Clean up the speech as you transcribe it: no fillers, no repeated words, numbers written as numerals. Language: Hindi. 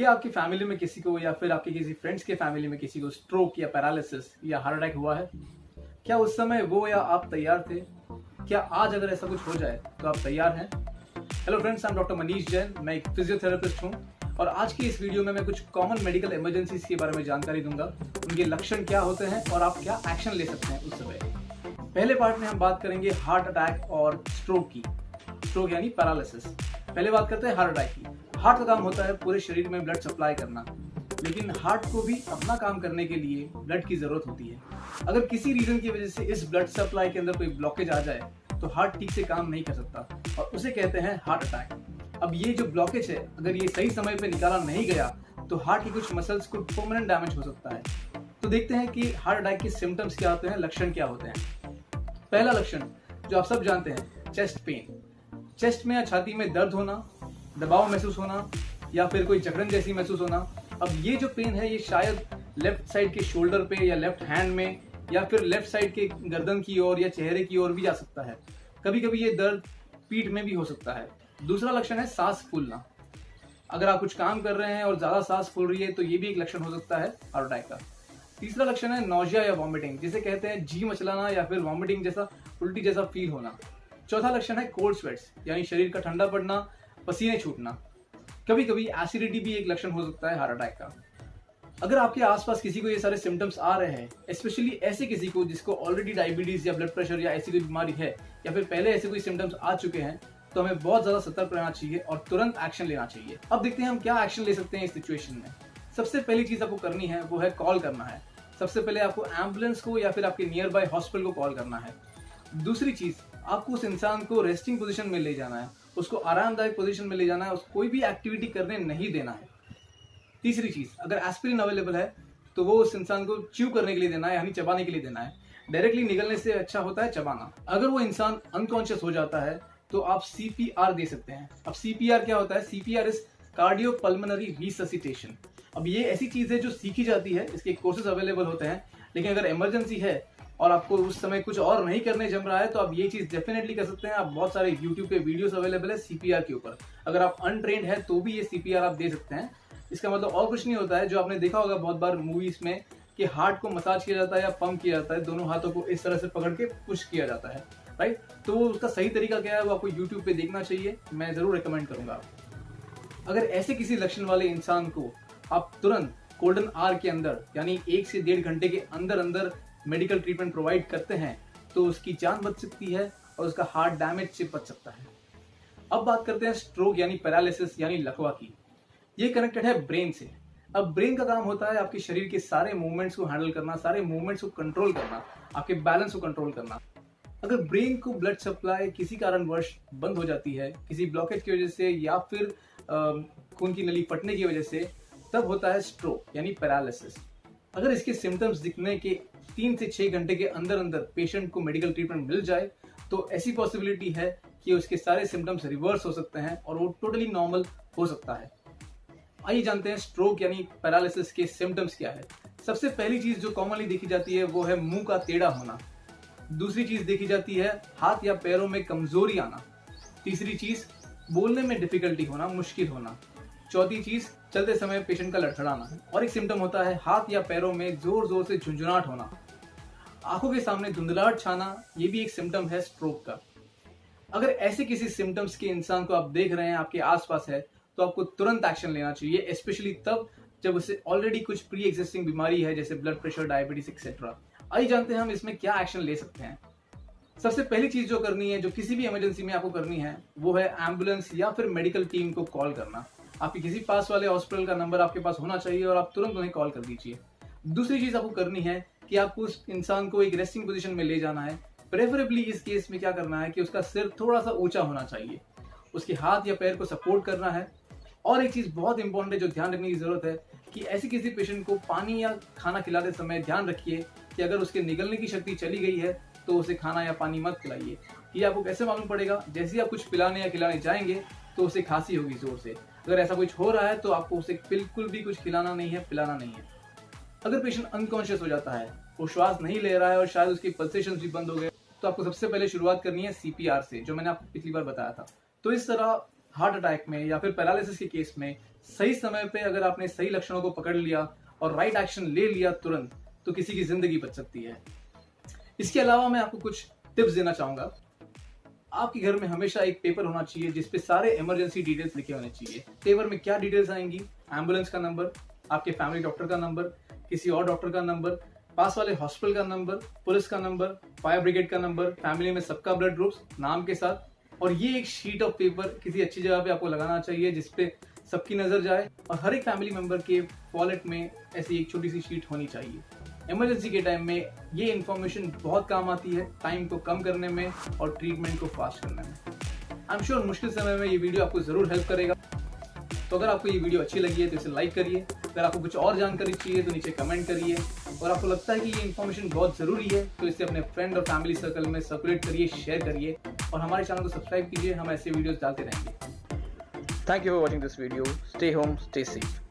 क्या आपकी फैमिली में किसी को या फिर आपके किसी फ्रेंड्स के फैमिली में किसी को स्ट्रोक या पैरालिसिस या हार्ट अटैक हुआ है? क्या उस समय वो या आप तैयार थे? क्या आज अगर ऐसा कुछ हो जाए तो आप तैयार हैं? Hello friends, I am doctor Manish Jain. मैं एक फिजियोथेरेपिस्ट हूँ और आज की इस वीडियो में मैं कुछ कॉमन मेडिकल इमरजेंसीज के बारे में जानकारी दूंगा। उनके लक्षण क्या होते हैं और आप क्या एक्शन ले सकते हैं उस समय। पहले पार्ट में हम बात करेंगे हार्ट अटैक और स्ट्रोक की। स्ट्रोक यानी पैरालिसिस। पहले बात करते हैं हार्ट अटैक की। हार्ट का काम होता है पूरे शरीर में ब्लड सप्लाई करना, लेकिन हार्ट को भी अपना काम करने के लिए ब्लड की जरूरत होती है। अगर किसी रीजन की वजह से इस ब्लड सप्लाई के अंदर कोई ब्लॉकेज आ जाए तो हार्ट ठीक से काम नहीं कर सकता और उसे कहते हैं हार्ट अटैक। अब ये जो ब्लॉकेज है, अगर ये सही समय पे निकाला नहीं गया तो हार्ट की कुछ मसल्स को परमानेंट डैमेज हो सकता है। तो देखते हैं कि हार्ट अटैक के सिम्टम्स क्या होते हैं, लक्षण क्या होते हैं। पहला लक्षण जो आप सब जानते हैं, चेस्ट पेन। चेस्ट में या छाती में दर्द होना, दबाव महसूस होना या फिर कोई जकड़न जैसी महसूस होना। अब ये जो पेन है ये शायद लेफ्ट साइड के शोल्डर पे या लेफ्ट हैंड में या फिर लेफ्ट साइड के गर्दन की ओर या चेहरे की ओर भी जा सकता है। कभी कभी ये दर्द पीठ में भी हो सकता है। दूसरा लक्षण है सांस फूलना। अगर आप कुछ काम कर रहे हैं और ज्यादा सांस फूल रही है तो ये भी एक लक्षण हो सकता है हार्ट अटैक का। तीसरा लक्षण है नौजिया या वॉमिटिंग, जिसे कहते हैं जी मचलाना या फिर वॉमिटिंग जैसा, उल्टी जैसा फील होना। चौथा लक्षण है कोल्ड स्वेट्स, यानी शरीर का ठंडा पड़ना, पसीने छूटना। कभी कभी एसिडिटी भी एक लक्षण हो सकता है हार्ट अटैक का। अगर आपके आसपास किसी को ये सारे सिम्टम्स आ रहे हैं, स्पेशली ऐसे किसी को जिसको ऑलरेडी डायबिटीज या ब्लड प्रेशर या ऐसी कोई बीमारी है या फिर पहले ऐसे कोई सिम्टम्स आ चुके हैं, तो हमें बहुत ज्यादा सतर्क रहना चाहिए और तुरंत एक्शन लेना चाहिए। अब देखते हैं हम क्या एक्शन ले सकते हैं इस सिचुएशन में। सबसे पहली चीज आपको करनी है वो है कॉल करना है। सबसे पहले आपको एम्बुलेंस को या फिर आपके नियर बाय हॉस्पिटल को कॉल करना है। दूसरी चीज, आपको उस इंसान को रेस्टिंग पोजीशन में ले जाना है, उसको आरामदायक पोजीशन में ले जाना है, उसको कोई भी एक्टिविटी करने नहीं देना है। तीसरी चीज, अगर एस्पिरिन अवेलेबल है तो वो उस इंसान को च्यू करने के लिए देना है, यानी चबाने के लिए देना है। डायरेक्टली निगलने से अच्छा होता है चबाना। अगर वो इंसान अनकॉन्शियस हो जाता है तो आप सीपीआर दे सकते हैं। अब सीपीआर क्या होता है? CPR is cardio pulmonary resuscitation. अब ये ऐसी चीज है जो सीखी जाती है, इसके कोर्सेज अवेलेबल होते हैं, लेकिन अगर इमरजेंसी है और आपको उस समय कुछ और नहीं करने जम रहा है तो आप ये चीज डेफिनेटली कर सकते हैं। आप बहुत सारे यूट्यूब पे वीडियोस अवेलेबल है सीपीआर के ऊपर। अगर आप अनट्रेन्ड है तो भी ये सीपीआर आप दे सकते हैं। इसका मतलब और कुछ नहीं होता है, जो आपने देखा होगा बहुत बार मूवीज में कि हार्ट को मसाज किया जाता है या पंप किया जाता है, दोनों हाथों को इस तरह से पकड़ के पुश किया जाता है, राइट। तो उसका सही तरीका क्या है वो आपको यूट्यूब पे देखना चाहिए, मैं जरूर रिकमेंड करूंगा। अगर ऐसे किसी लक्षण वाले इंसान को आप तुरंत गोल्डन आवर के अंदर, यानी 1 से 1.5 घंटे के अंदर अंदर मेडिकल ट्रीटमेंट प्रोवाइड करते हैं तो उसकी जान बच सकती है और उसका हार्ट डैमेज से बच सकता है। अब बात करते हैं स्ट्रोक यानी पैरालिसिस यानी लकवा की। ये कनेक्टेड है ब्रेन से। अब ब्रेन का काम होता है आपके शरीर के सारे मूवमेंट्स को हैंडल करना, सारे मूवमेंट्स को कंट्रोल करना, आपके बैलेंस को कंट्रोल करना। अगर ब्रेन को ब्लड सप्लाई किसी कारणवश बंद हो जाती है, किसी ब्लॉकेज की वजह से या फिर खून की नली फटने की वजह से, तब होता है स्ट्रोक यानी पैरालिसिस। अगर इसके सिम्टम्स दिखने के 3 से 6 घंटे के अंदर अंदर पेशेंट को मेडिकल ट्रीटमेंट मिल जाए तो ऐसी पॉसिबिलिटी है कि उसके सारे सिम्टम्स रिवर्स हो सकते हैं और वो टोटली नॉर्मल हो सकता है। आइए जानते हैं स्ट्रोक यानी पैरालिसिस के सिम्टम्स क्या है। सबसे पहली चीज जो कॉमनली देखी जाती है वो है मुंह का टेढ़ा होना। दूसरी चीज देखी जाती है हाथ या पैरों में कमजोरी आना। तीसरी चीज बोलने में डिफिकल्टी होना, मुश्किल होना। चौथी चीज चलते समय पेशेंट का लड़खड़ाना। और एक सिम्टम होता है हाथ या पैरों में जोर जोर से झुंझुनाहट होना। आंखों के सामने धुंधलाहट छाना, ये भी एक सिम्टम है स्ट्रोक का। अगर ऐसे किसी सिम्टम्स के इंसान को आप देख रहे हैं, आपके आसपास है, तो आपको तुरंत एक्शन लेना चाहिए, स्पेशली तब जब उसे ऑलरेडी कुछ प्री एग्जिस्टिंग बीमारी है जैसे ब्लड प्रेशर, डायबिटीज एक्सेट्रा। आइए जानते हैं हम इसमें क्या एक्शन ले सकते हैं। सबसे पहली चीज जो करनी है, जो किसी भी इमरजेंसी में आपको करनी है, वो है एम्बुलेंस या फिर मेडिकल टीम को कॉल करना। आपके किसी पास वाले हॉस्पिटल का नंबर आपके पास होना चाहिए और आप तुरंत उन्हें कॉल कर दीजिए। दूसरी चीज आपको करनी है कि आपको उस इंसान को एक रेस्टिंग पोजीशन में ले जाना है। प्रेफरेबली इस केस में क्या करना है कि उसका सिर थोड़ा सा ऊंचा होना चाहिए, उसके हाथ या पैर को सपोर्ट करना है। और एक चीज बहुत इंपॉर्टेंट है जो ध्यान रखने की जरूरत है कि ऐसे किसी पेशेंट को पानी या खाना खिलाते समय ध्यान रखिए कि अगर उसके निगलने की शक्ति चली गई है तो उसे खाना या पानी मत खिलाइए। ये आपको कैसे मालूम पड़ेगा? जैसे ही आप कुछ पिलाने या खिलाने जाएंगे तो उसे खांसी होगी जोर से। अगर ऐसा कुछ हो रहा है तो आपको उसे बिल्कुल भी कुछ खिलाना नहीं है, पिलाना नहीं है। अगर पेशेंट अनकॉन्शियस हो जाता है, वो श्वास नहीं ले रहा है और शायद उसकी पल्सेशंस भी बंद हो गए, तो आपको सबसे पहले शुरुआत करनी है सीपीआर से, जो मैंने आपको पिछली बार बताया था। तो इस तरह हार्ट अटैक में या फिर पैरालिसिस के केस में सही समय पे अगर आपने सही लक्षणों को पकड़ लिया और राइट एक्शन ले लिया तुरंत, तो किसी की जिंदगी बच सकती है। इसके अलावा मैं आपको कुछ टिप्स देना चाहूंगा। आपके घर में हमेशा एक पेपर होना चाहिए जिसपे सारे इमरजेंसी डिटेल्स लिखे होने चाहिए। पेपर में क्या डिटेल्स आएंगी? एम्बुलेंस का नंबर, आपके फैमिली डॉक्टर का नंबर, किसी और डॉक्टर का नंबर, पास वाले हॉस्पिटल का नंबर, पुलिस का नंबर, फायर ब्रिगेड का नंबर, फैमिली में सबका ब्लड ग्रुप्स नाम के साथ। और ये एक शीट ऑफ पेपर किसी अच्छी जगह पे आपको लगाना चाहिए जिसपे सबकी नजर जाए, और हर एक फैमिली मेंबर के वॉलेट में ऐसी एक छोटी सी शीट होनी चाहिए। इमरजेंसी के टाइम में ये इन्फॉर्मेशन बहुत काम आती है, टाइम को कम करने में और ट्रीटमेंट को फास्ट करने में। आई एम श्योर मुश्किल समय में ये वीडियो आपको जरूर हेल्प करेगा। तो अगर आपको ये वीडियो अच्छी लगी है तो इसे लाइक करिए। अगर आपको कुछ और जानकारी चाहिए तो नीचे कमेंट करिए। और आपको लगता है कि ये इन्फॉर्मेशन बहुत जरूरी है तो इसे अपने फ्रेंड और फैमिली सर्कल में सर्कुलेट करिए, शेयर करिए, और हमारे चैनल को सब्सक्राइब कीजिए। हम ऐसे वीडियोस डालते रहेंगे। Thank you for watching this video. Stay home, stay safe.